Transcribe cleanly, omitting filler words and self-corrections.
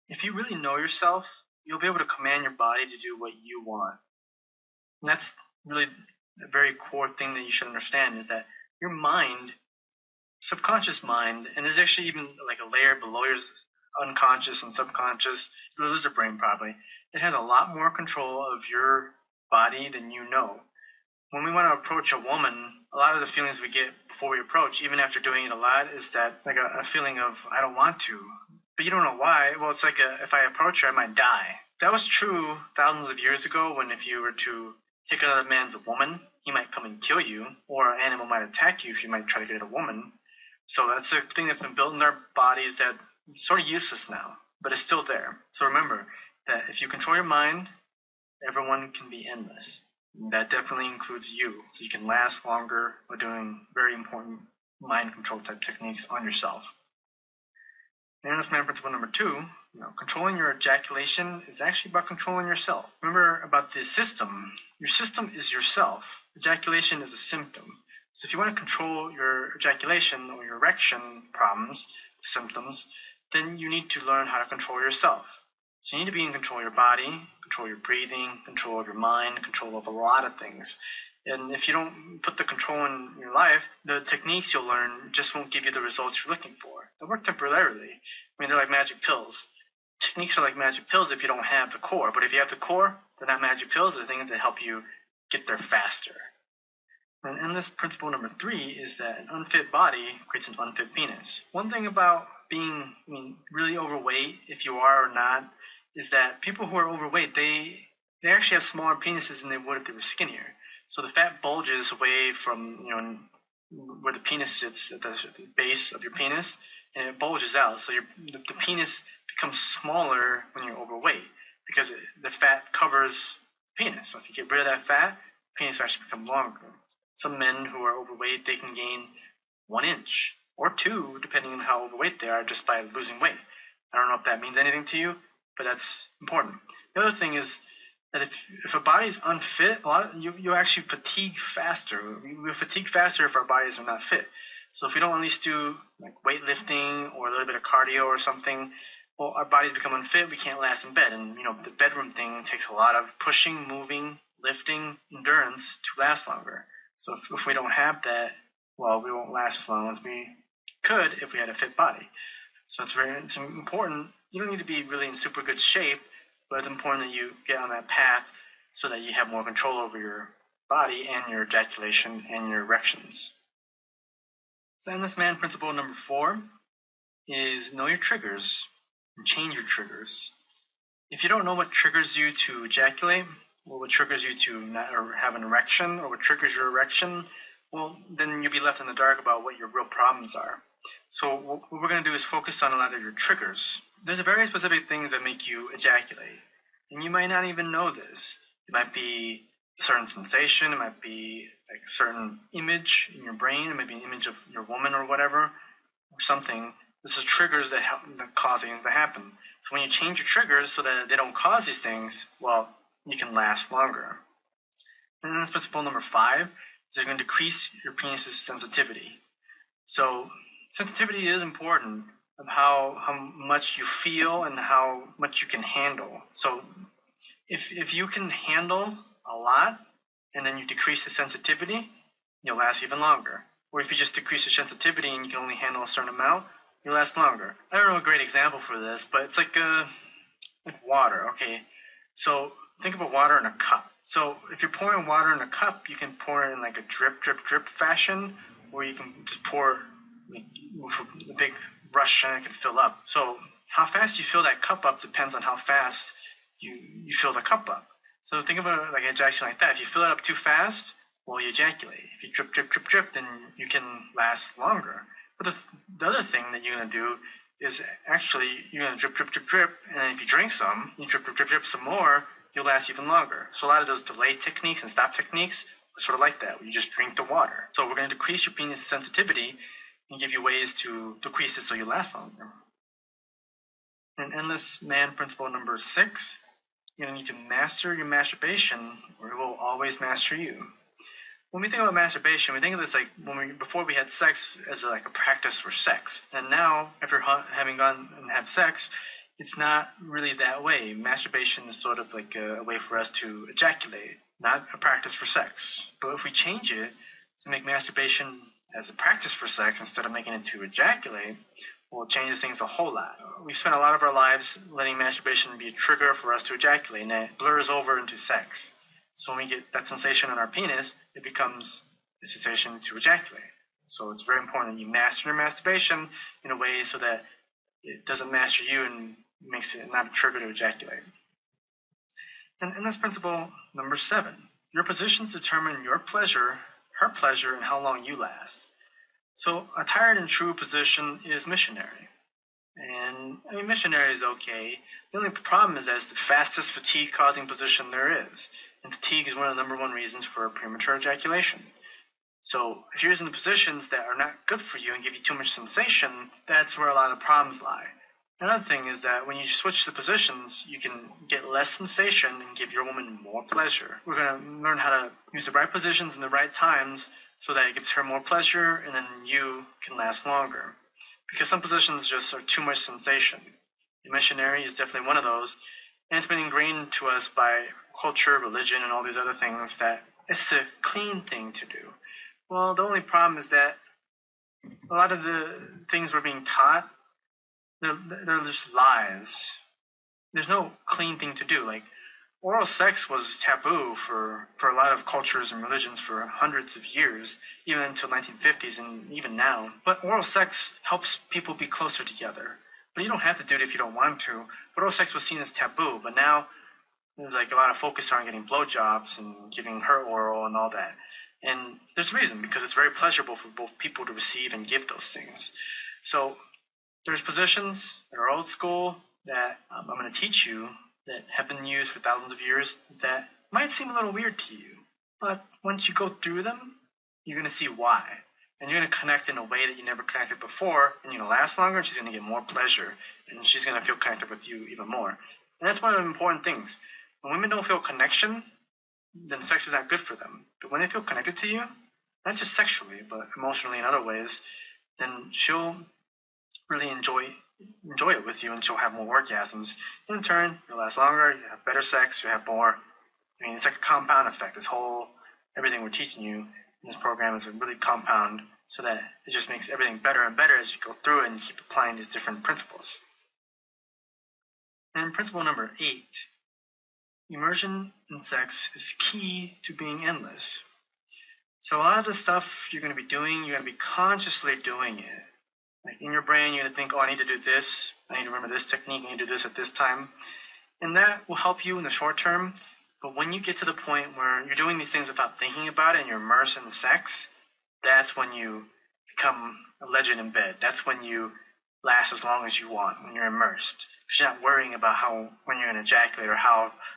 If you really know yourself, you'll be able to command your body to do what you want. And that's really a very core thing that you should understand, is that your mind, subconscious mind, and there's actually even like a layer below your unconscious and subconscious, the lizard brain probably, it has a lot more control of your body than you know. When we want to approach a woman, a lot of the feelings we get before we approach, even after doing it a lot, is that like a feeling of, I don't want to. But you don't know why. Well, it's like if I approach her, I might die. That was true thousands of years ago, when if you were to take another man's woman, he might come and kill you, or an animal might attack you if you might try to get a woman. So that's a thing that's been built in our bodies that's sort of useless now, but it's still there. So remember that if you control your mind, everyone can be endless. That definitely includes you, so you can last longer by doing very important mind control type techniques on yourself. And that's man principle number 2. Controlling your ejaculation is actually about controlling yourself. Remember about the system. Your system is yourself. Ejaculation is a symptom. So if you want to control your ejaculation or your erection problems, symptoms, then you need to learn how to control yourself. So you need to be in control of your body, control your breathing, control of your mind, control of a lot of things. And if you don't put the control in your life, the techniques you'll learn just won't give you the results you're looking for. They'll work temporarily. I mean, they're like magic pills. Techniques are like magic pills if you don't have the core. But if you have the core, they're not magic pills. They're things that help you get there faster. And this principle number 3 is that an unfit body creates an unfit penis. One thing about being really overweight, if you are or not, is that people who are overweight, they actually have smaller penises than they would if they were skinnier. So the fat bulges away from where the penis sits at the base of your penis, and it bulges out. So the penis becomes smaller when you're overweight because the fat covers the penis. So if you get rid of that fat, the penis actually becomes longer. Some men who are overweight, they can gain 1 inch or 2, depending on how overweight they are, just by losing weight. I don't know if that means anything to you, but that's important. The other thing is that if a body is unfit, you actually fatigue faster. We fatigue faster if our bodies are not fit. So if we don't at least do like weightlifting or a little bit of cardio or something, well, our bodies become unfit. We can't last in bed, and the bedroom thing takes a lot of pushing, moving, lifting, endurance to last longer. So if we don't have that, well, we won't last as long as we could if we had a fit body. So it's important. You don't need to be really in super good shape, but it's important that you get on that path so that you have more control over your body and your ejaculation and your erections. So endless man principle number 4 is know your triggers and change your triggers. If you don't know what triggers you to ejaculate, or what triggers you to not have an erection, or what triggers your erection, well, then you'll be left in the dark about what your real problems are. So what we're going to do is focus on a lot of your triggers. There's very specific things that make you ejaculate, and you might not even know this. It might be a certain sensation, it might be like a certain image in your brain, it might be an image of your woman or whatever, or something. This is triggers that cause things to happen. So when you change your triggers so that they don't cause these things, well, you can last longer. And then that's principle number 5, is you're going to decrease your penis's sensitivity. So sensitivity is important of how much you feel and how much you can handle. So if you can handle a lot and then you decrease the sensitivity, you'll last even longer. Or if you just decrease the sensitivity and you can only handle a certain amount, you'll last longer. I don't know a great example for this, but it's like water, okay? So think about water in a cup. So if you're pouring water in a cup, you can pour it in like a drip, drip, drip fashion, or you can just pour with a big rush and it can fill up. So how fast you fill that cup up depends on how fast you fill the cup up. So think about it like ejaculation like that. If you fill it up too fast, well, you ejaculate. If you drip, drip, drip, drip, then you can last longer. But the other thing that you're going to do is actually you're going to drip, drip, drip, drip, and then if you drink some, you drip, drip, drip, drip some more, you'll last even longer. So a lot of those delay techniques and stop techniques are sort of like that, where you just drink the water. So we're going to decrease your penis sensitivity and give you ways to decrease it so you last longer. And endless man principle number 6, you're going to need to master your masturbation or it will always master you. When we think about masturbation, we think of this like before we had sex as like a practice for sex. And now, after having gone and have sex, it's not really that way. Masturbation is sort of like a way for us to ejaculate, not a practice for sex. But if we change it to make masturbation as a practice for sex instead of making it to ejaculate, well, it changes things a whole lot. We've spent a lot of our lives letting masturbation be a trigger for us to ejaculate, and it blurs over into sex. So when we get that sensation on our penis, it becomes a sensation to ejaculate. So it's very important that you master your masturbation in a way so that it doesn't master you and makes it not a trigger to ejaculate. And that's principle number 7. Your positions determine your pleasure, her pleasure, and how long you last. So a tired and true position is missionary. And I mean, missionary is okay. The only problem is that it's the fastest fatigue-causing position there is. And fatigue is one of the number 1 reasons for premature ejaculation. So if you're using the positions that are not good for you and give you too much sensation, that's where a lot of problems lie. Another thing is that when you switch the positions, you can get less sensation and give your woman more pleasure. We're going to learn how to use the right positions in the right times so that it gives her more pleasure and then you can last longer. Because some positions just are too much sensation. The missionary is definitely one of those, and it's been ingrained to us by culture, religion, and all these other things that it's the clean thing to do. Well, the only problem is that a lot of the things we're being taught, they're just lies. There's no clean thing to do. Like, oral sex was taboo for a lot of cultures and religions for hundreds of years, even until 1950s and even now. But oral sex helps people be closer together. But you don't have to do it if you don't want to. But oral sex was seen as taboo. But now there's like a lot of focus on getting blowjobs and giving her oral and all that. And there's a reason, because it's very pleasurable for both people to receive and give those things. So there's positions that are old school that I'm going to teach you that have been used for thousands of years that might seem a little weird to you. But once you go through them, you're going to see why. And you're going to connect in a way that you never connected before, and you're going to last longer, and she's going to get more pleasure, and she's going to feel connected with you even more. And that's one of the important things. When women don't feel connection, then sex is not good for them. But when they feel connected to you, not just sexually, but emotionally in other ways, then she'll really enjoy it with you, and she'll have more orgasms. In turn, you'll last longer, you have better sex, you have more. I mean, it's like a compound effect. Everything we're teaching you in this program is a really compound, so that it just makes everything better and better as you go through it and keep applying these different principles. And principle number 8. Immersion in sex is key to being endless. So a lot of the stuff you're going to be doing, you're going to be consciously doing it. Like in your brain, you're going to think, oh, I need to do this. I need to remember this technique. I need to do this at this time. And that will help you in the short term. But when you get to the point where you're doing these things without thinking about it and you're immersed in the sex, that's when you become a legend in bed. That's when you last as long as you want, when you're immersed. Because you're not worrying about when you're going to ejaculate or how